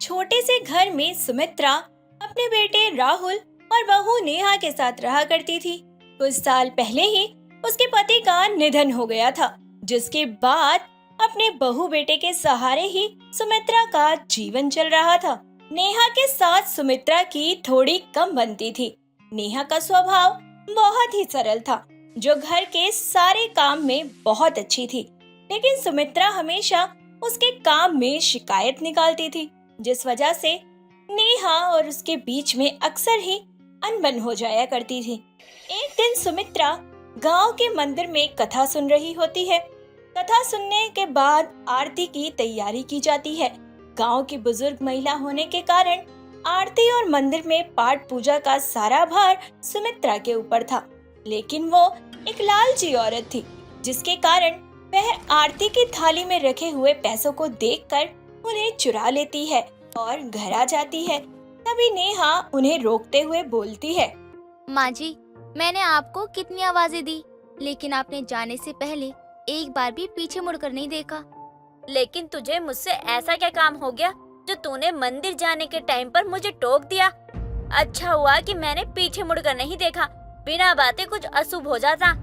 छोटे से घर में सुमित्रा अपने बेटे राहुल और बहू नेहा के साथ रहा करती थी। कुछ साल पहले ही उसके पति का निधन हो गया था, जिसके बाद अपने बहू बेटे के सहारे ही सुमित्रा का जीवन चल रहा था। नेहा के साथ सुमित्रा की थोड़ी कम बनती थी। नेहा का स्वभाव बहुत ही सरल था, जो घर के सारे काम में बहुत अच्छी थी, लेकिन सुमित्रा हमेशा उसके काम में शिकायत निकालती थी, जिस वजह से नेहा और उसके बीच में अक्सर ही अनबन हो जाया करती थी। एक दिन सुमित्रा गांव के मंदिर में कथा सुन रही होती है। कथा सुनने के बाद आरती की तैयारी की जाती है। गांव की बुजुर्ग महिला होने के कारण आरती और मंदिर में पाठ पूजा का सारा भार सुमित्रा के ऊपर था, लेकिन वो एक लालची औरत थी, जिसके कारण वह आरती की थाली में रखे हुए पैसों को देखकर उन्हें चुरा लेती है और घर आ जाती है। तभी नेहा उन्हें रोकते हुए बोलती है, माँ जी, मैंने आपको कितनी आवाजें दी, लेकिन आपने जाने से पहले एक बार भी पीछे मुड़कर नहीं देखा। लेकिन तुझे मुझसे ऐसा क्या काम हो गया जो तूने मंदिर जाने के टाइम पर मुझे टोक दिया? अच्छा हुआ कि मैंने पीछे मुड़कर नहीं देखा, बिना बातें कुछ अशुभ हो जाता।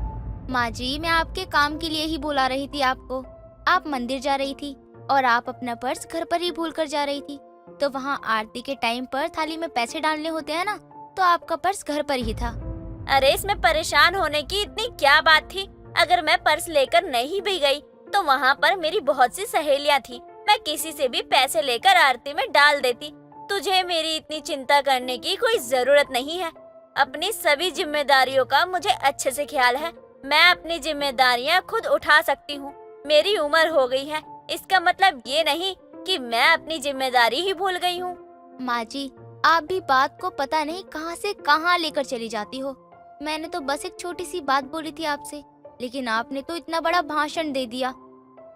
माँ जी, मैं आपके काम के लिए ही बुला रही थी आपको। आप मंदिर जा रही थी और आप अपना पर्स घर पर ही भूल कर जा रही थी, तो वहाँ आरती के टाइम पर थाली में पैसे डालने होते हैं ना, तो आपका पर्स घर पर ही था। अरे इसमें परेशान होने की इतनी क्या बात थी? अगर मैं पर्स लेकर नहीं भी गई तो वहाँ पर मेरी बहुत सी सहेलियाँ थी, मैं किसी से भी पैसे लेकर आरती में डाल देती। तुझे मेरी इतनी चिंता करने की कोई जरूरत नहीं है। अपनी सभी जिम्मेदारियों का मुझे अच्छे से ख्याल है। मैं अपनी जिम्मेदारियाँ खुद उठा सकती हूँ। मेरी उम्र हो गई है, इसका मतलब ये नहीं कि मैं अपनी जिम्मेदारी ही भूल गई हूँ। माँ जी, आप भी बात को पता नहीं कहाँ से कहाँ लेकर चली जाती हो। मैंने तो बस एक छोटी सी बात बोली थी आपसे, लेकिन आपने तो इतना बड़ा भाषण दे दिया।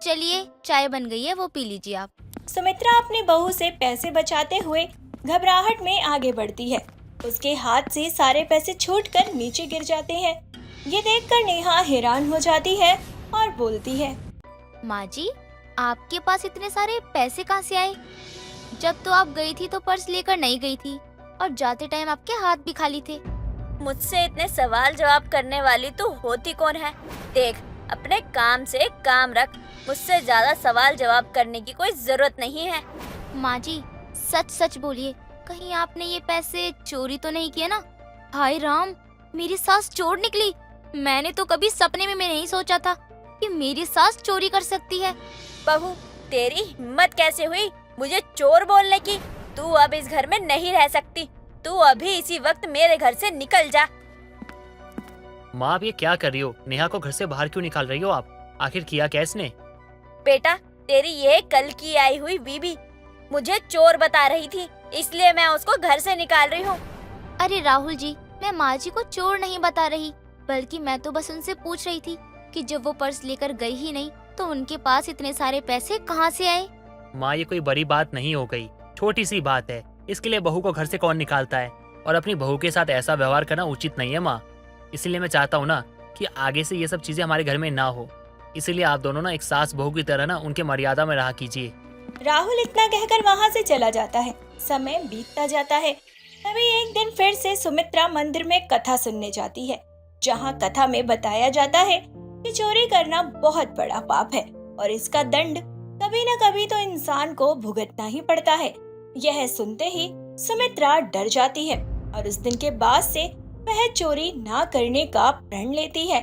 चलिए, चाय बन गई है, वो पी लीजिए आप। सुमित्रा अपनी बहू से पैसे बचाते हुए घबराहट में आगे बढ़ती है। उसके हाथ से सारे पैसे छूटकर नीचे गिर जाते हैं। ये देखकर नेहा हैरान हो जाती है और बोलती है, माँ जी, आपके पास इतने सारे पैसे कहाँ से आए? जब तो आप गई थी तो पर्स लेकर नहीं गई थी, और जाते टाइम आपके हाथ भी खाली थे। मुझसे इतने सवाल जवाब करने वाली तू होती कौन है? देख, अपने काम से काम रख। मुझसे ज्यादा सवाल जवाब करने की कोई जरूरत नहीं है। माँ जी, सच सच बोलिए, कहीं आपने ये पैसे चोरी तो नहीं किए ना? हाय राम, मेरी सास चोर निकली। मैंने तो कभी सपने में नहीं सोचा था कि मेरी सास चोरी कर सकती है। बहू, तेरी हिम्मत कैसे हुई मुझे चोर बोलने की? तू अब इस घर में नहीं रह सकती। तू अभी इसी वक्त मेरे घर से निकल जा। माँ, आप ये क्या कर रही हो? नेहा को घर से बाहर क्यों निकाल रही हो आप? आखिर किया क्या इसने? बेटा, तेरी ये कल की आई हुई बीबी मुझे चोर बता रही थी, इसलिए मैं उसको घर से निकाल रही हूँ। अरे राहुल जी, मैं माँ जी को चोर नहीं बता रही, बल्कि मैं तो बस उनसे पूछ रही थी कि जब वो पर्स लेकर गई ही नहीं तो उनके पास इतने सारे पैसे कहाँ से आए? माँ, ये कोई बड़ी बात नहीं हो गई, छोटी सी बात है। इसके लिए बहू को घर से कौन निकालता है? और अपनी बहू के साथ ऐसा व्यवहार करना उचित नहीं है माँ। इसलिए मैं चाहता हूँ ना कि आगे से ये सब चीजें हमारे घर में ना हो। इसीलिए आप दोनों ना एक सास बहू की तरह ना उनके मर्यादा में रहा कीजिए। राहुल इतना कहकर वहाँ से चला जाता है। समय बीतता जाता है। तभी एक दिन फिर से सुमित्रा मंदिर में कथा सुनने जाती है, जहाँ कथा में बताया जाता है कि चोरी करना बहुत बड़ा पाप है और इसका दंड कभी न कभी तो इंसान को भुगतना ही पड़ता है। यह सुनते ही सुमित्रा डर जाती है और उस दिन के बाद से वह चोरी ना करने का प्रण लेती है।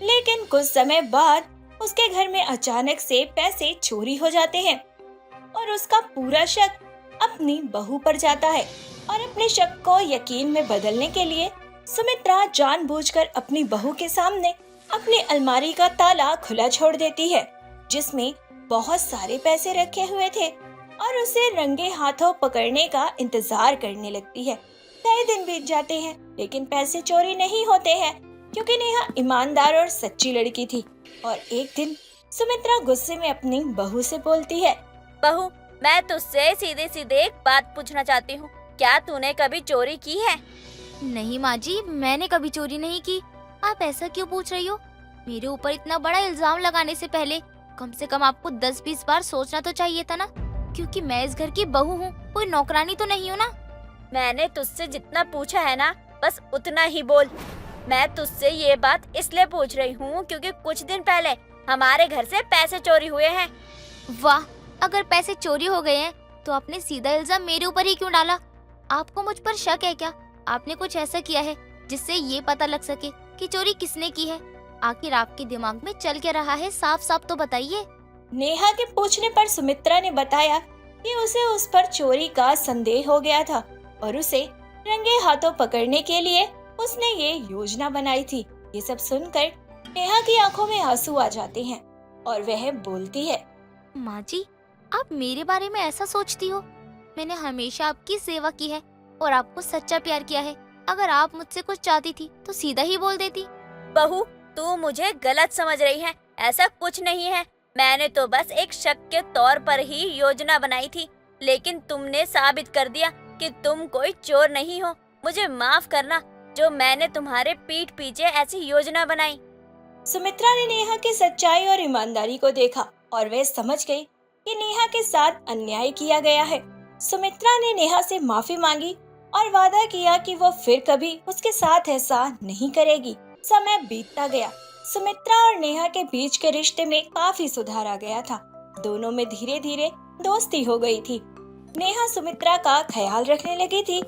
लेकिन कुछ समय बाद उसके घर में अचानक से पैसे चोरी हो जाते हैं और उसका पूरा शक अपनी बहू पर जाता है। और अपने शक को यकीन में बदलने के लिए सुमित्रा जानबूझकर अपनी बहू के सामने अपनी अलमारी का ताला खुला छोड़ देती है, जिसमें बहुत सारे पैसे रखे हुए थे, और उसे रंगे हाथों पकड़ने का इंतजार करने लगती है। कई दिन बीत जाते हैं, लेकिन पैसे चोरी नहीं होते हैं, क्योंकि नेहा ईमानदार और सच्ची लड़की थी। और एक दिन सुमित्रा गुस्से में अपनी बहू से बोलती है, बहू, मैं तुझसे सीधे सीधे एक बात पूछना चाहती हूँ, क्या तूने कभी चोरी की है? नहीं माँ जी, मैंने कभी चोरी नहीं की। आप ऐसा क्यों पूछ रही हो? मेरे ऊपर इतना बड़ा इल्जाम लगाने से पहले कम से कम आपको 10-20 बार सोचना तो चाहिए था ना। क्योंकि मैं इस घर की बहू हूँ, कोई नौकरानी तो नहीं हूँ ना। मैंने तुझसे जितना पूछा है ना, बस उतना ही बोल। मैं तुझसे ये बात इसलिए पूछ रही हूँ क्योंकि कुछ दिन पहले हमारे घर से पैसे चोरी हुए हैं। वाह, अगर पैसे चोरी हो गए हैं तो आपने सीधा इल्जाम मेरे ऊपर ही क्यों डाला? आपको मुझ पर शक है क्या? आपने कुछ ऐसा किया है जिससे ये पता लग सके कि चोरी किसने की है? आखिर आपके दिमाग में चल क्या रहा है, साफ साफ तो बताइए। नेहा के पूछने पर सुमित्रा ने बताया कि उसे उस पर चोरी का संदेह हो गया था और उसे रंगे हाथों पकड़ने के लिए उसने ये योजना बनाई थी। ये सब सुनकर नेहा की आंखों में आंसू आ जाते हैं और वह बोलती है, माँ जी, आप मेरे बारे में ऐसा सोचती हो? मैंने हमेशा आपकी सेवा की है और आपको सच्चा प्यार किया है। अगर आप मुझसे कुछ चाहती थी तो सीधा ही बोल देती। बहू, तू मुझे गलत समझ रही है। ऐसा कुछ नहीं है। मैंने तो बस एक शक के तौर पर ही योजना बनाई थी, लेकिन तुमने साबित कर दिया कि तुम कोई चोर नहीं हो। मुझे माफ करना जो मैंने तुम्हारे पीठ पीछे ऐसी योजना बनाई। सुमित्रा ने नेहा की सच्चाई और ईमानदारी को देखा और वह समझ गई कि नेहा के साथ अन्याय किया गया है। सुमित्रा ने नेहा से माफी मांगी और वादा किया कि वो फिर कभी उसके साथ ऐसा नहीं करेगी। समय बीतता गया। सुमित्रा और नेहा के बीच के रिश्ते में काफी सुधार आ गया था। दोनों में धीरे धीरे दोस्ती हो गई थी। नेहा सुमित्रा का ख्याल रखने लगी थी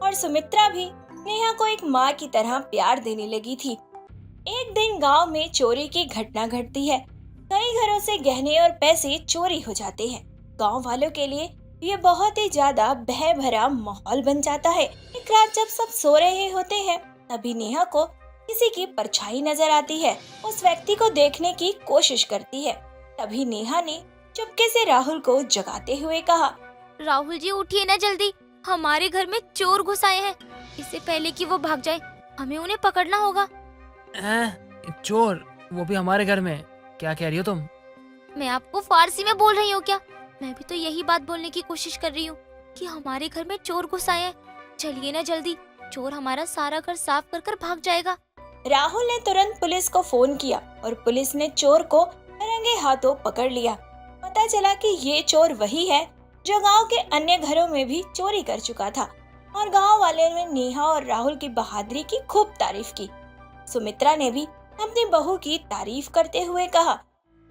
और सुमित्रा भी नेहा को एक माँ की तरह प्यार देने लगी थी। एक दिन गांव में चोरी की घटना घटती है। कई घरों से गहने और पैसे चोरी हो जाते हैं। गांव वालों के लिए ये बहुत ही ज्यादा भय भरा माहौल बन जाता है। एक रात जब सब सो रहे होते हैं, तभी नेहा को किसी की परछाई नजर आती है। उस व्यक्ति को देखने की कोशिश करती है। तभी नेहा ने चुपके से राहुल को जगाते हुए कहा, राहुल जी, उठिए ना जल्दी, हमारे घर में चोर घुस आए हैं। इससे पहले कि वो भाग जाए, हमें उन्हें पकड़ना होगा। चोर? वो भी हमारे घर में? क्या कह रही हो तुम? मैं आपको फारसी में बोल रही हूँ क्या? मैं भी तो यही बात बोलने की कोशिश कर रही हूँ कि हमारे घर में चोर घुस आए हैं। चलिए ना जल्दी, चोर हमारा सारा घर साफ कर कर भाग जाएगा। राहुल ने तुरंत पुलिस को फोन किया और पुलिस ने चोर को रंगे हाथों पकड़ लिया। पता चला कि ये चोर वही है जो गांव के अन्य घरों में भी चोरी कर चुका था और गांव वाले ने नेहा और राहुल की बहादुरी की खूब तारीफ की। सुमित्रा ने भी अपनी बहू की तारीफ करते हुए कहा,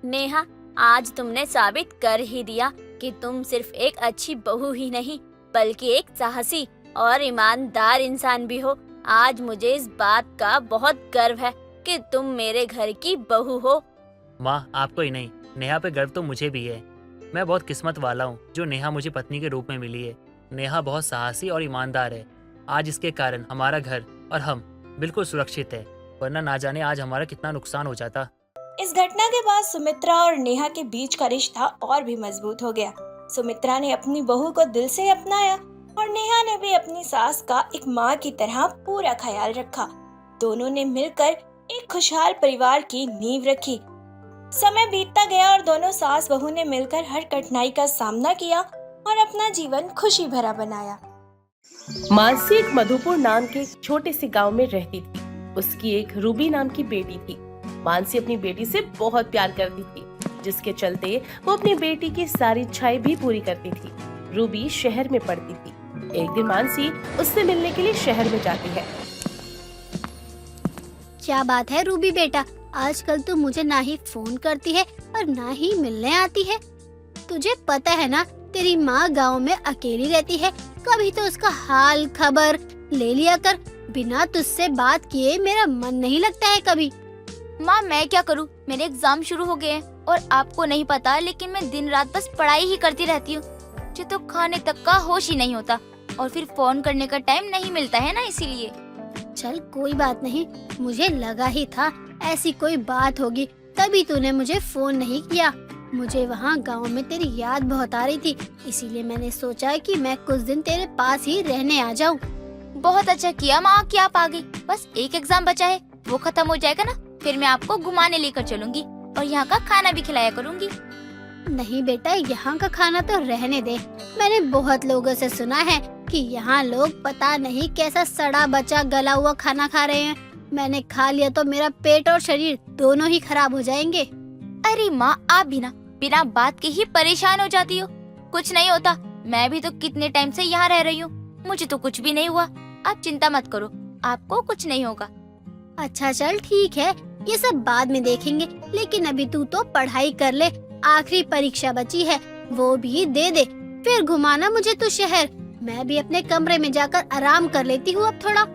नेहा, आज तुमने साबित कर ही दिया कि तुम सिर्फ एक अच्छी बहू ही नहीं बल्कि एक साहसी और ईमानदार इंसान भी हो। आज मुझे इस बात का बहुत गर्व है कि तुम मेरे घर की बहू हो। माँ, आपको ही नहीं, नेहा पे गर्व तो मुझे भी है। मैं बहुत किस्मत वाला हूँ जो नेहा मुझे पत्नी के रूप में मिली है। नेहा बहुत साहसी और ईमानदार है। आज इसके कारण हमारा घर और हम बिल्कुल सुरक्षित है, वरना ना जाने आज हमारा कितना नुकसान हो जाता। इस घटना के बाद सुमित्रा और नेहा के बीच का रिश्ता और भी मजबूत हो गया। सुमित्रा ने अपनी बहू को दिल से अपनाया और नेहा ने भी अपनी सास का एक माँ की तरह पूरा ख्याल रखा। दोनों ने मिलकर एक खुशहाल परिवार की नींव रखी। समय बीतता गया और दोनों सास बहू ने मिलकर हर कठिनाई का सामना किया और अपना जीवन खुशी भरा बनाया। मानसी एक मधुपुर नाम के एक छोटे से गांव में रहती थी। उसकी एक रूबी नाम की बेटी थी। मानसी अपनी बेटी से बहुत प्यार करती थी, जिसके चलते वो अपनी बेटी की सारी इच्छाएं भी पूरी करती थी। रूबी शहर में पढ़ती थी। एक दिन मानसी उससे मिलने के लिए शहर में जाती है। क्या बात है रूबी बेटा, आजकल तो मुझे ना ही फोन करती है और ना ही मिलने आती है। तुझे पता है ना, तेरी माँ गांव में अकेली रहती है। कभी तो उसका हाल खबर ले लिया कर। बिना तुझसे बात किए मेरा मन नहीं लगता है कभी। माँ, मैं क्या करूँ, मेरे एग्जाम शुरू हो गए हैं और आपको नहीं पता, लेकिन मैं दिन रात बस पढ़ाई ही करती रहती हूँ। मुझे तो खाने तक का होश ही नहीं होता और फिर फोन करने का टाइम नहीं मिलता है ना, इसीलिए। चल कोई बात नहीं, मुझे लगा ही था ऐसी कोई बात होगी, तभी तूने मुझे फोन नहीं किया। मुझे वहाँ गांव में तेरी याद बहुत आ रही थी, इसीलिए मैंने सोचा कि मैं कुछ दिन तेरे पास ही रहने आ जाऊँ। बहुत अच्छा किया माँ कि आप आ गई। बस एक एग्जाम बचा है, वो खत्म हो जाएगा ना, फिर मैं आपको घुमाने लेकर चलूंगी और यहाँ का खाना भी खिलाया करूँगी। नहीं बेटा, यहाँ का खाना तो रहने दे। मैंने बहुत लोगों से सुना है कि यहाँ लोग पता नहीं कैसा सड़ा बचा गला हुआ खाना खा रहे हैं। मैंने खा लिया तो मेरा पेट और शरीर दोनों ही खराब हो जाएंगे। अरे माँ, आप भी ना बिना बात के ही परेशान हो जाती हो। कुछ नहीं होता, मैं भी तो कितने टाइम से यहाँ रह रही हूँ, मुझे तो कुछ भी नहीं हुआ। आप चिंता मत करो, आपको कुछ नहीं होगा। अच्छा चल ठीक है, ये सब बाद में देखेंगे, लेकिन अभी तू तो पढ़ाई कर ले। आखिरी परीक्षा बची है, वो भी दे दे, फिर घुमाना मुझे तू शहर। मैं भी अपने कमरे में जाकर आराम कर लेती हूँ अब थोड़ा।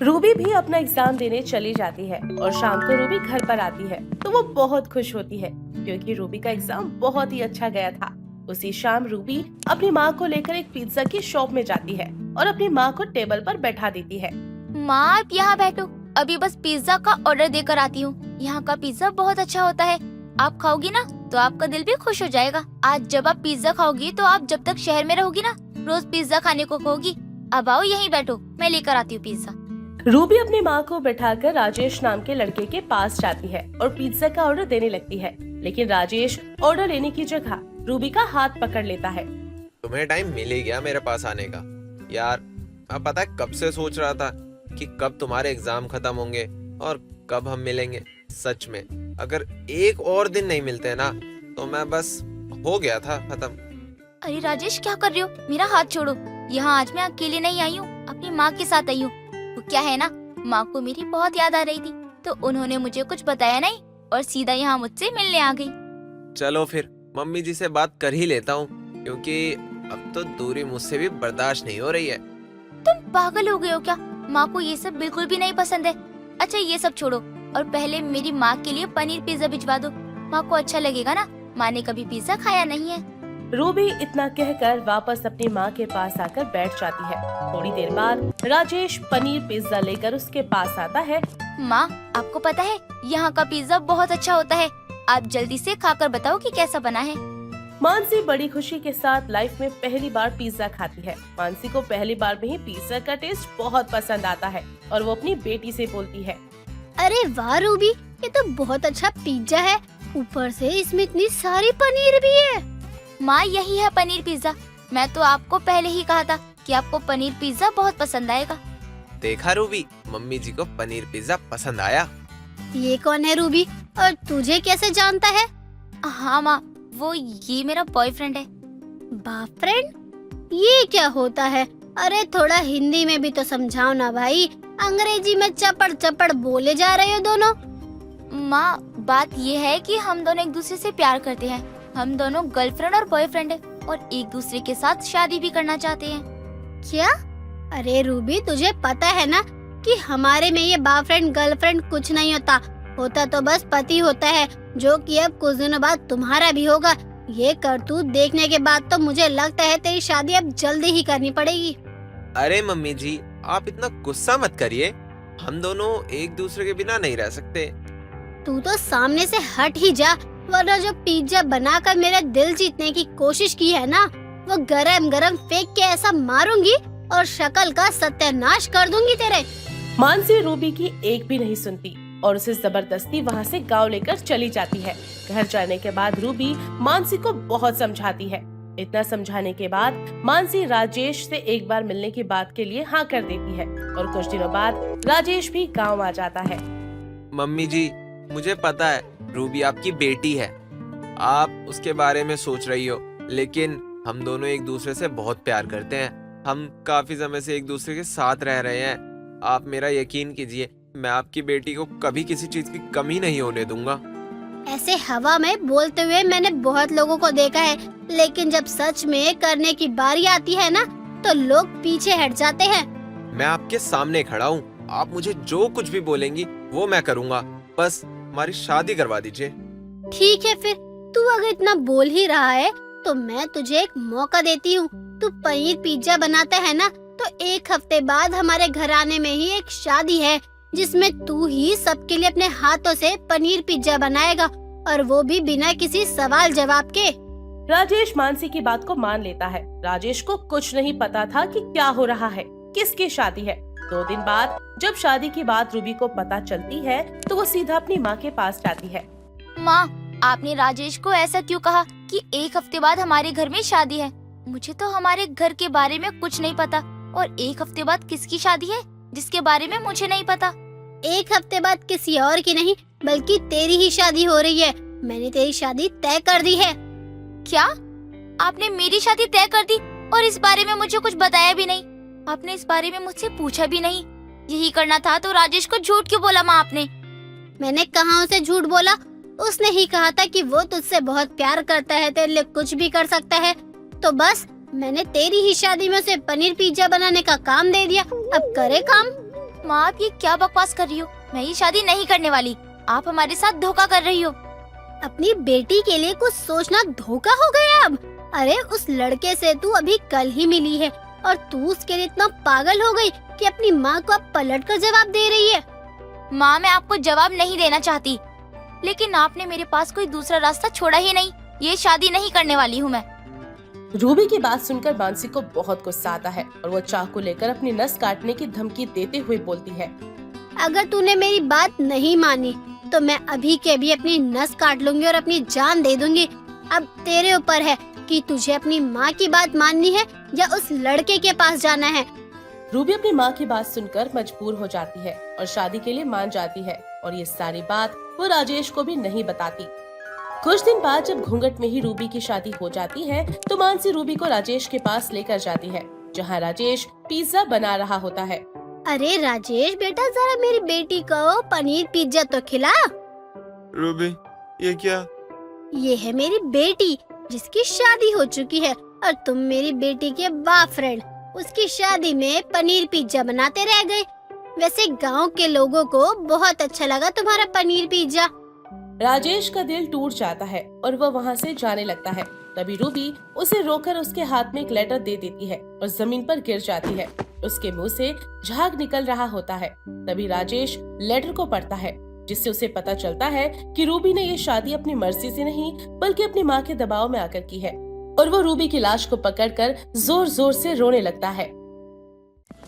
रूबी भी अपना एग्जाम देने चली जाती है और शाम को रूबी घर पर आती है तो वो बहुत खुश होती है क्योंकि रूबी का एग्जाम बहुत ही अच्छा गया था। उसी शाम रूबी अपनी माँ को लेकर एक पिज्जा की शॉप में जाती है और अपनी माँ को टेबल पर बैठा देती है। माँ आप यहाँ बैठो, अभी बस पिज्जा का ऑर्डर देकर आती हूँ। यहाँ का पिज्जा बहुत अच्छा होता है, आप खाओगी ना तो आपका दिल भी खुश हो जाएगा। आज जब आप पिज्जा खाओगी तो आप जब तक शहर में रहोगी ना, रोज पिज्जा खाने को कहोगी। अब आओ यहीं बैठो, मैं लेकर आती हूँ पिज्जा। रूबी अपनी माँ को बैठाकर राजेश नाम के लड़के के पास जाती है और पिज्जा का ऑर्डर देने लगती है, लेकिन राजेश ऑर्डर लेने की जगह रूबी का हाथ पकड़ लेता है। तुम्हें टाइम मिल ही गया मेरे पास आने का। यार मैं पता है कब से सोच रहा था कि कब तुम्हारे एग्जाम खत्म होंगे और कब हम मिलेंगे। सच में अगर एक और दिन नहीं मिलते ना तो मैं बस हो गया था खत्म। अरे राजेश क्या कर रहे हो, मेरा हाथ छोड़ो। यहाँ आज मैं अकेले नहीं आई हूँ, अपनी माँ के साथ आई हूँ। वो क्या है ना, माँ को मेरी बहुत याद आ रही थी तो उन्होंने मुझे कुछ बताया नहीं और सीधा यहाँ मुझसे मिलने आ गई। चलो फिर मम्मी जी से बात कर ही लेता हूँ क्योंकि अब तो दूरी मुझसे भी बर्दाश्त नहीं हो रही है। तुम पागल हो गए हो क्या? माँ को ये सब बिल्कुल भी नहीं पसंद है। अच्छा ये सब छोड़ो और पहले मेरी माँ के लिए पनीर पिज्जा भिजवा दो, माँ को अच्छा लगेगा ना, माँ ने कभी पिज्जा खाया नहीं है। रूबी इतना कहकर वापस अपनी माँ के पास आकर बैठ जाती है। थोड़ी देर बाद राजेश पनीर पिज्जा लेकर उसके पास आता है। माँ आपको पता है यहाँ का पिज्जा बहुत अच्छा होता है, आप जल्दी से खाकर बताओ कि कैसा बना है। मानसी बड़ी खुशी के साथ लाइफ में पहली बार पिज्जा खाती है। मानसी को पहली बार में ही पिज्जा का टेस्ट बहुत पसंद आता है और वो अपनी बेटी से बोलती है, अरे वाह रूबी, ये तो बहुत अच्छा पिज्जा है, ऊपर से इसमें इतनी सारी पनीर भी है। माँ यही है पनीर पिज्जा, मैं तो आपको पहले ही कहा था कि आपको पनीर पिज्जा बहुत पसंद आएगा। देखा रूबी, मम्मी जी को पनीर पिज्जा पसंद आया। ये कौन है रूबी और तुझे कैसे जानता है? हाँ माँ, वो ये मेरा बॉयफ्रेंड है। बॉयफ्रेंड? ये क्या होता है? अरे थोड़ा हिंदी में भी तो समझाओ ना भाई, अंग्रेजी में चपड़ चपड़ बोले जा रहे हो दोनों। माँ बात ये है कि हम दोनों एक दूसरे से प्यार करते हैं, हम दोनों गर्लफ्रेंड और बॉयफ्रेंड है और एक दूसरे के साथ शादी भी करना चाहते हैं। क्या? अरे रूबी तुझे पता है ना कि हमारे में ये बॉयफ्रेंड गर्लफ्रेंड कुछ नहीं होता, होता तो बस पति होता है, जो कि अब कुछ दिनों बाद तुम्हारा भी होगा। ये करतूत देखने के बाद तो मुझे लगता है तेरी शादी अब जल्दी ही करनी पड़ेगी। अरे मम्मी जी आप इतना गुस्सा मत करिए, हम दोनों एक दूसरे के बिना नहीं रह सकते। तू तो सामने से हट ही जा, वरना जो पिज्जा बनाकर मेरा दिल जीतने की कोशिश की है ना, वो गरम गरम फेंक के ऐसा मारूंगी और शक्ल का सत्यानाश कर दूंगी तेरे। मानसी रूबी की एक भी नहीं सुनती और उसे जबरदस्ती वहाँ से गांव लेकर चली जाती है। घर जाने के बाद रूबी मानसी को बहुत समझाती है। इतना समझाने के बाद मानसी राजेश से एक बार मिलने की बात के लिए हाँ कर देती है और कुछ दिनों बाद राजेश भी गांव आ जाता है। मम्मी जी मुझे पता है रूबी आपकी बेटी है, आप उसके बारे में सोच रही हो, लेकिन हम दोनों एक दूसरे से बहुत प्यार करते हैं, हम काफी समय से एक दूसरे के साथ रह रहे हैं। आप मेरा यकीन कीजिए, मैं आपकी बेटी को कभी किसी चीज की कमी नहीं होने दूंगा। ऐसे हवा में बोलते हुए मैंने बहुत लोगों को देखा है, लेकिन जब सच में करने की बारी आती है ना तो लोग पीछे हट जाते हैं। मैं आपके सामने खड़ा हूँ, आप मुझे जो कुछ भी बोलेंगी वो मैं करूँगा, बस हमारी शादी करवा दीजिए। ठीक है फिर, तू अगर इतना बोल ही रहा है तो मैं तुझे एक मौका देती हूँ। तू पनीर पिज्जा बनाता है ना, तो एक हफ्ते बाद हमारे घराने में ही एक शादी है जिसमें तू ही सबके लिए अपने हाथों से पनीर पिज्जा बनाएगा, और वो भी बिना किसी सवाल जवाब के। राजेश मानसी की बात को मान लेता है। राजेश को कुछ नहीं पता था कि क्या हो रहा है, किसकी शादी है। 2 दिन बाद जब शादी की बात रूबी को पता चलती है तो वो सीधा अपनी माँ के पास जाती है। माँ आपने राजेश को ऐसा क्यों कहा कि एक हफ्ते बाद हमारे घर में शादी है? मुझे तो हमारे घर के बारे में कुछ नहीं पता, और एक हफ्ते बाद किसकी शादी है जिसके बारे में मुझे नहीं पता? एक हफ्ते बाद किसी और की नहीं बल्कि तेरी ही शादी हो रही है। मैंने तेरी शादी तय कर दी है। क्या? आपने मेरी शादी तय कर दी और इस बारे में मुझे कुछ बताया भी नहीं। आपने इस बारे में मुझसे पूछा भी नहीं। यही करना था तो राजेश को झूठ क्यों बोला माँ आपने? मैंने कहाँ उसे झूठ बोला? उसने ही कहा था कि वो तुझसे बहुत प्यार करता है, तेरे लिए कुछ भी कर सकता है। तो बस मैंने तेरी ही शादी में उसे पनीर पिज्जा बनाने का काम दे दिया। अब करे काम। माँ आप ये क्या बकवास कर रही हो? मैं ये शादी नहीं करने वाली। आप हमारे साथ धोखा कर रही हो। अपनी बेटी के लिए कुछ सोचना धोखा हो गया अब। अरे उस लड़के से तू अभी कल ही मिली है और तू उसके लिए इतना पागल हो गई कि अपनी माँ को अब पलट कर जवाब दे रही है। माँ मैं आपको जवाब नहीं देना चाहती, लेकिन आपने मेरे पास कोई दूसरा रास्ता छोड़ा ही नहीं। ये शादी नहीं करने वाली हूँ मैं। रूबी की बात सुनकर मानसी को बहुत गुस्सा आता है और वो चाकू लेकर अपनी नस काटने की धमकी देते हुए बोलती है, अगर तूने मेरी बात नहीं मानी तो मैं अभी के अभी अपनी नस काट लूंगी और अपनी जान दे दूंगी। अब तेरे ऊपर है कि तुझे अपनी माँ की बात माननी है या उस लड़के के पास जाना है। रूबी अपनी माँ की बात सुनकर मजबूर हो जाती है और शादी के लिए मान जाती है और ये सारी बात वो राजेश को भी नहीं बताती। कुछ दिन बाद जब घूंघट में ही रूबी की शादी हो जाती है तो मानसी रूबी को राजेश के पास लेकर जाती है, जहाँ राजेश पिज्जा बना रहा होता है। अरे राजेश बेटा, जरा मेरी बेटी को पनीर पिज्जा तो खिला। रूबी ये क्या? ये है मेरी बेटी जिसकी शादी हो चुकी है और तुम मेरी बेटी के बॉयफ्रेंड उसकी शादी में पनीर पिज्जा बनाते रह गए। वैसे गांव के लोगों को बहुत अच्छा लगा तुम्हारा पनीर पिज्जा। राजेश का दिल टूट जाता है और वो वहाँ से जाने लगता है। तभी रूबी उसे रोककर उसके हाथ में एक लेटर दे देती है और जमीन पर गिर जाती है। उसके मुंह से झाग निकल रहा होता है। तभी राजेश लेटर को पढ़ता है, जिससे उसे पता चलता है कि रूबी ने ये शादी अपनी मर्जी से नहीं बल्कि अपनी माँ के दबाव में आकर की है और वो रूबी की लाश को पकड़कर जोर जोर से रोने लगता है।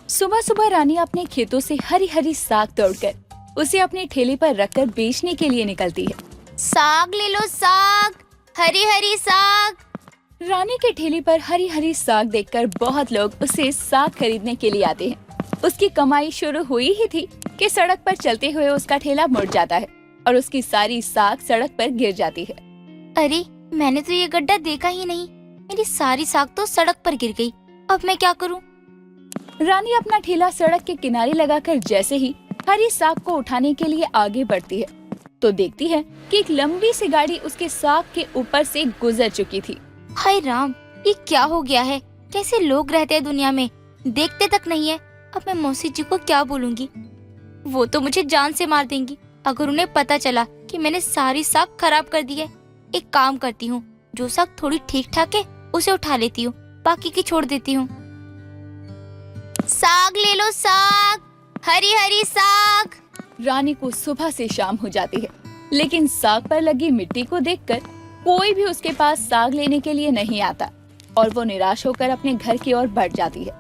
सुबह सुबह रानी अपने खेतों से हरी हरी साग तोड़कर उसे अपने ठेले पर रखकर बेचने के लिए निकलती है। साग ले लो, साग, हरी हरी साग। रानी के ठेले पर हरी हरी साग देखकर बहुत लोग उसे साग खरीदने के लिए आते हैं। उसकी कमाई शुरू हुई ही थी कि सड़क पर चलते हुए उसका ठेला मुड़ जाता है और उसकी सारी साग सड़क पर गिर जाती है। अरे मैंने तो ये गड्ढा देखा ही नहीं। मेरी सारी साग तो सड़क पर गिर गई। अब मैं क्या करूं? रानी अपना ठेला सड़क के किनारे लगाकर जैसे ही हरी साग को उठाने के लिए आगे बढ़ती है तो देखती है कि एक लंबी सी गाड़ी उसके साग के ऊपर से गुजर चुकी थी। हाय राम, ये क्या हो गया है? कैसे लोग रहते हैं दुनिया में, देखते तक नहीं है। अब मैं मौसी जी को क्या बोलूंगी? वो तो मुझे जान से मार देंगी अगर उन्हें पता चला कि मैंने सारी साग खराब कर दी है। एक काम करती हूँ, जो साग थोड़ी ठीक ठाक है उसे उठा लेती हूँ, बाकी की छोड़ देती हूँ। साग ले लो, साग, हरी हरी साग। रानी को सुबह से शाम हो जाती है, लेकिन साग पर लगी मिट्टी को देखकर कोई भी उसके पास साग लेने के लिए नहीं आता और वो निराश होकर अपने घर की ओर बढ़ जाती है।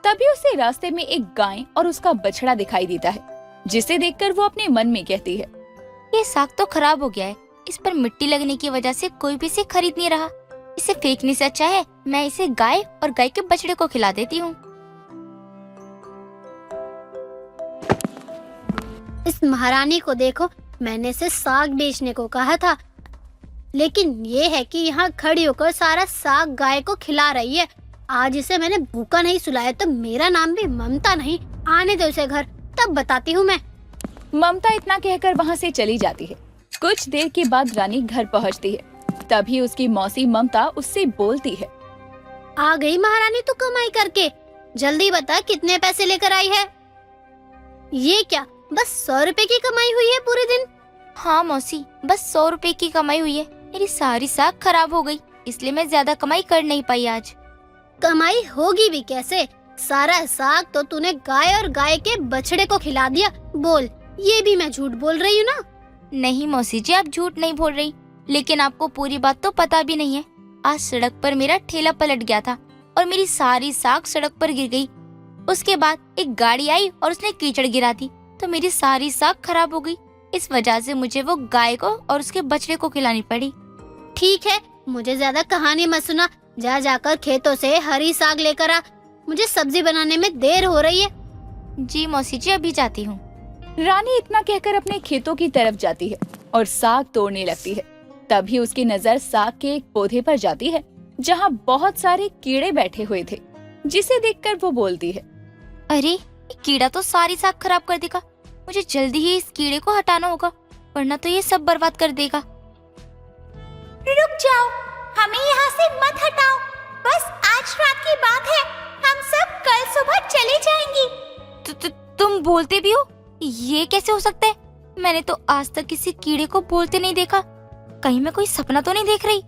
तभी उसे रास्ते में एक गाय और उसका बछड़ा दिखाई देता है, जिसे देखकर वो अपने मन में कहती है, ये साग तो खराब हो गया है। इस पर मिट्टी लगने की वजह से कोई भी इसे खरीद नहीं रहा। इसे फेंकने से अच्छा है मैं इसे गाय और गाय के बछड़े को खिला देती हूँ। इस महारानी को देखो, मैंने इसे साग बेचने को कहा था, लेकिन ये है कि यहाँ खड़ी होकर सारा साग गाय को खिला रही है। आज इसे मैंने भूखा नहीं सुलाया तो मेरा नाम भी ममता नहीं। आने दो इसे घर, तब बताती हूँ मैं। ममता इतना कहकर वहाँ से चली जाती है। कुछ देर के बाद रानी घर पहुँचती है। तभी उसकी मौसी ममता उससे बोलती है, आ गई महारानी तू कमाई करके, जल्दी बता कितने पैसे लेकर आई है? ये क्या, बस 100 रुपए की कमाई हुई है पूरे दिन? हाँ मौसी, बस 100 रुपए की कमाई हुई है। मेरी सारी साग खराब हो गई, इसलिए मैं ज्यादा कमाई कर नहीं पाई आज। कमाई होगी भी कैसे? सारा साग तो तूने गाय और गाय के बछड़े को खिला दिया। बोल, ये भी मैं झूठ बोल रही हूँ ना? नहीं मौसी जी, आप झूठ नहीं बोल रही, लेकिन आपको पूरी बात तो पता भी नहीं है। आज सड़क पर मेरा ठेला पलट गया था और मेरी सारी साग सड़क पर गिर गई। उसके बाद एक गाड़ी आई और उसने कीचड़ गिरा दी तो मेरी सारी साग खराब हो गई। इस वजह से मुझे वो गाय को और उसके बछड़े को खिलानी पड़ी। ठीक है, मुझे ज्यादा कहानी मत सुना। जा जाकर खेतों से हरी साग लेकर आ, मुझे सब्जी बनाने में देर हो रही है। जी मौसी जी, अभी जाती हूँ। रानी इतना कहकर अपने खेतों की तरफ जाती है और साग तोड़ने लगती है। तभी उसकी नजर साग के एक पौधे पर जाती है जहाँ बहुत सारे कीड़े बैठे हुए थे, जिसे देखकर वो बोलती है, अरे ये कीड़ा तो सारी साग खराब कर देगा। मुझे जल्दी ही इस कीड़े को हटाना होगा, वरना तो ये सब बर्बाद कर देगा। रुक जाओ, हमें यहाँ से मत हटाओ। बस आज रात की बात है, हम सब कल सुबह चले जाएंगे। तुम बोलते भी हो? ये कैसे हो सकता है? मैंने तो आज तक किसी कीड़े को बोलते नहीं देखा। कहीं मैं कोई सपना तो नहीं देख रही?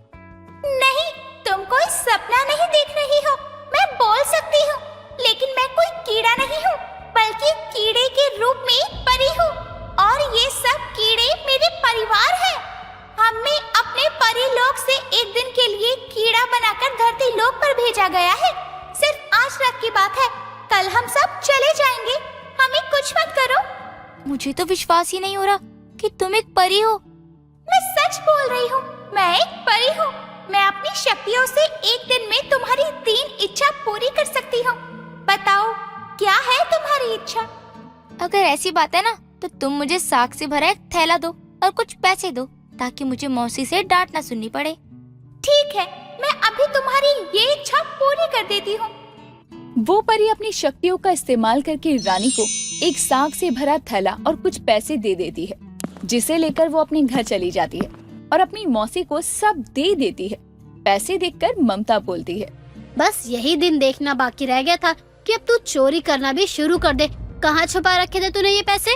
नहीं, तुम कोई सपना नहीं देख रही हो। मैं बोल सकती हूँ, लेकिन मैं कोई कीड़ा नहीं हूँ, बल्कि कीड़े के रूप में एक परी हूँ। और ये सब कीड़े मेरे परिवार हैं। हमें अपने परी लोक से एक दिन के लिए कीड़ा बनाकर धरती लोक पर भेजा गया है। सिर्फ आज रात की बात है, कल हम सब चले जाएंगे। हमें कुछ मत करो। मुझे तो विश्वास ही नहीं हो रहा कि तुम एक परी हो। मैं सच बोल रही हूँ, मैं एक परी हूँ। मैं अपनी शक्तियों से एक दिन में तुम्हारी 3 इच्छा पूरी कर सकती हूँ। बताओ, क्या है तुम्हारी इच्छा? अगर ऐसी बात है ना, तो तुम मुझे साग से भरा एक थैला दो और कुछ पैसे दो, ताकि मुझे मौसी से डांट ना सुननी पड़े। ठीक है, मैं अभी तुम्हारी ये इच्छा पूरी कर देती हूँ। वो परी अपनी शक्तियों का इस्तेमाल करके रानी को एक साग से भरा थैला और कुछ पैसे दे देती है, जिसे लेकर वो अपने घर चली जाती है और अपनी मौसी को सब दे देती है। पैसे देखकर ममता बोलती है, बस यही दिन देखना बाकी रह गया था कि अब तू चोरी करना भी शुरू कर दे। कहाँ छुपा रखे थे तूने ये पैसे?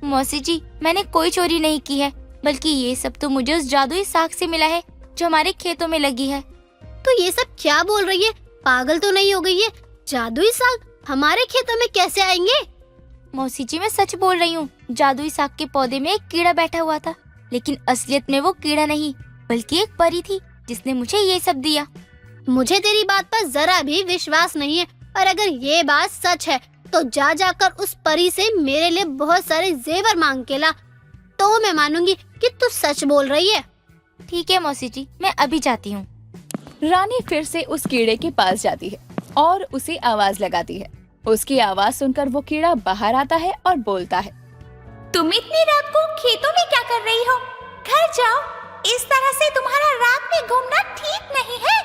मौसी जी, मैंने कोई चोरी नहीं की है, बल्कि ये सब तो मुझे उस जादुई साग से मिला है जो हमारे खेतों में लगी है। तो ये सब क्या बोल रही है? पागल तो नहीं हो गई है? जादुई साग हमारे खेतों में कैसे आएंगे? मौसी जी, मैं सच बोल रही हूँ। जादुई साग के पौधे में एक कीड़ा बैठा हुआ था, लेकिन असलियत में वो कीड़ा नहीं, बल्कि एक परी थी जिसने मुझे ये सब दिया। मुझे तेरी बात पर जरा भी विश्वास नहीं है, और अगर ये बात सच है तो जा जाकर उस परी से मेरे लिए बहुत सारे जेवर मांग के ला, तो मैं मानूंगी कि तू सच बोल रही है। ठीक है मौसी जी, मैं अभी जाती हूँ। रानी फिर से उस कीड़े के पास जाती है और उसे आवाज लगाती है। उसकी आवाज सुनकर वो कीड़ा बाहर आता है और बोलता है, तुम इतनी रात को खेतों में क्या कर रही हो? घर जाओ, इस तरह से तुम्हारा रात में घूमना ठीक नहीं है।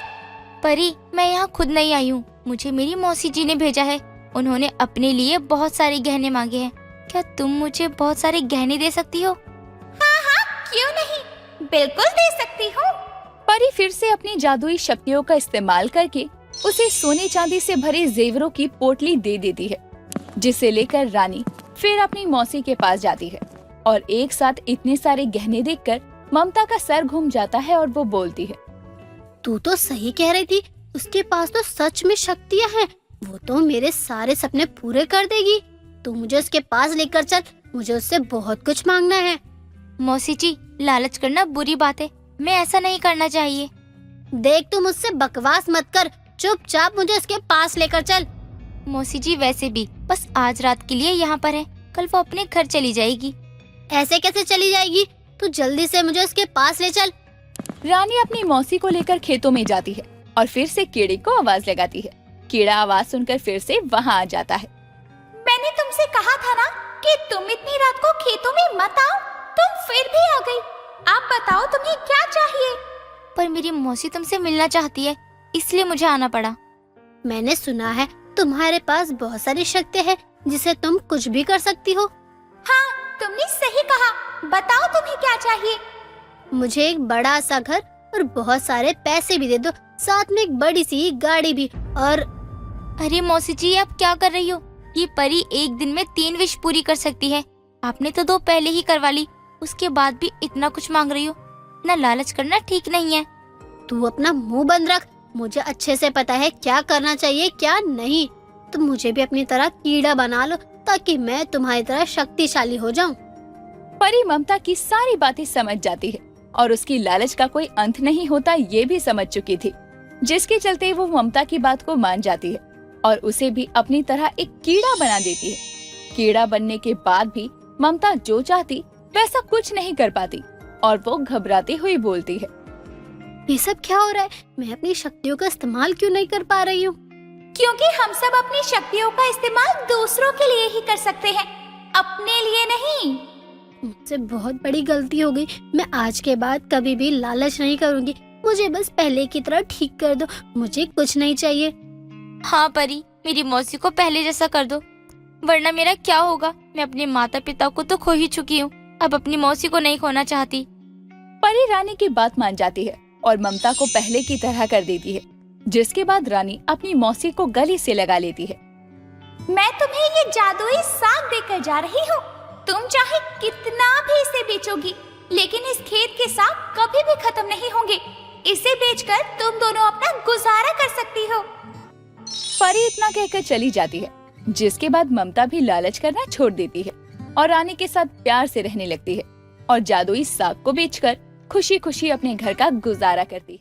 परी, मैं यहाँ खुद नहीं आई हूँ, मुझे मेरी मौसी जी ने भेजा है। उन्होंने अपने लिए बहुत सारे गहने मांगे हैं। क्या तुम मुझे बहुत सारे गहने दे सकती हो? हाँ हाँ, क्यों नहीं, बिल्कुल दे सकती हूँ। परी फिर से अपनी जादुई शक्तियों का इस्तेमाल करके उसे सोने चांदी से भरे जेवरों की पोटली दे देती है, जिसे लेकर रानी फिर अपनी मौसी के पास जाती है। और एक साथ इतने सारे गहने देखकर ममता का सर घूम जाता है और वो बोलती है, तू तो सही कह रही थी, उसके पास तो सच में शक्तियाँ हैं। वो तो मेरे सारे सपने पूरे कर देगी। तू मुझे उसके पास लेकर चल, मुझे उससे बहुत कुछ मांगना है। मौसी जी, लालच करना बुरी बात है, मैं ऐसा नहीं करना चाहिए। देख, तू मुझसे बकवास मत कर, चुपचाप मुझे उसके पास लेकर चल। मौसी जी, वैसे भी बस आज रात के लिए यहाँ पर है, कल वो अपने घर चली जाएगी। ऐसे कैसे चली जाएगी? तू जल्दी से मुझे उसके पास ले चल। रानी अपनी मौसी को लेकर खेतों में जाती है और फिर से कीड़े को आवाज लगाती है। कीड़ा आवाज सुनकर फिर से वहाँ आ जाता है। मैंने तुमसे कहा था ना कि तुम इतनी रात को खेतों में मत आओ, तुम फिर भी आ गई। आप बताओ, तुम्हें क्या चाहिए? पर मेरी मौसी तुमसे मिलना चाहती है, इसलिए मुझे आना पड़ा। मैंने सुना है तुम्हारे पास बहुत सारी शक्ति है जिसे तुम कुछ भी कर सकती हो। हाँ, तुमने सही कहा। बताओ, तुम्हें क्या चाहिए? मुझे एक बड़ा सा घर और बहुत सारे पैसे भी दे दो, साथ में एक बड़ी सी गाड़ी भी। और अरे मौसी जी, आप क्या कर रही हो? ये परी एक दिन में 3 विश पूरी कर सकती है। आपने तो 2 पहले ही करवा ली, उसके बाद भी इतना कुछ मांग रही हो। इतना लालच करना ठीक नहीं है। तू अपना मुंह बंद रख। मुझे अच्छे से पता है क्या करना चाहिए क्या नहीं। तुम मुझे भी अपनी तरह कीड़ा बना लो, ताकि मैं तुम्हारी तरह शक्तिशाली हो जाऊं। परी ममता की सारी बातें समझ जाती है और उसकी लालच का कोई अंत नहीं होता ये भी समझ चुकी थी, जिसके चलते वो ममता की बात को मान जाती है और उसे भी अपनी तरह एक कीड़ा बना देती है। कीड़ा बनने के बाद भी ममता जो चाहती वैसा कुछ नहीं कर पाती और वो घबराती हुई बोलती है, ये सब क्या हो रहा है? मैं अपनी शक्तियों का इस्तेमाल क्यों नहीं कर पा रही हूँ? क्योंकि हम सब अपनी शक्तियों का इस्तेमाल दूसरों के लिए ही कर सकते हैं, अपने लिए नहीं। मुझसे बहुत बड़ी गलती हो गई। मैं आज के बाद कभी भी लालच नहीं करूँगी। मुझे बस पहले की तरह ठीक कर दो, मुझे कुछ नहीं चाहिए। हाँ परी, मेरी मौसी को पहले जैसा कर दो, वरना मेरा क्या होगा। मैं अपने माता पिता को तो खो ही चुकी हूँ, अब अपनी मौसी को नहीं खोना चाहती। परी रानी की बात मान जाती है और ममता को पहले की तरह कर देती है, जिसके बाद रानी अपनी मौसी को गले से लगा लेती है। मैं तुम्हें ये जादुई साग देकर जा रही हूँ। तुम चाहे कितना भी इसे बेचोगी, लेकिन इस खेत के साग कभी भी खत्म नहीं होंगे। इसे बेचकर तुम दोनों अपना गुजारा कर सकती हो। परी इतना कहकर चली जाती है, जिसके बाद ममता भी लालच करना छोड़ देती है और रानी के साथ प्यार से रहने लगती है और जादुई साग को बेचकर खुशी खुशी अपने घर का गुजारा करती है।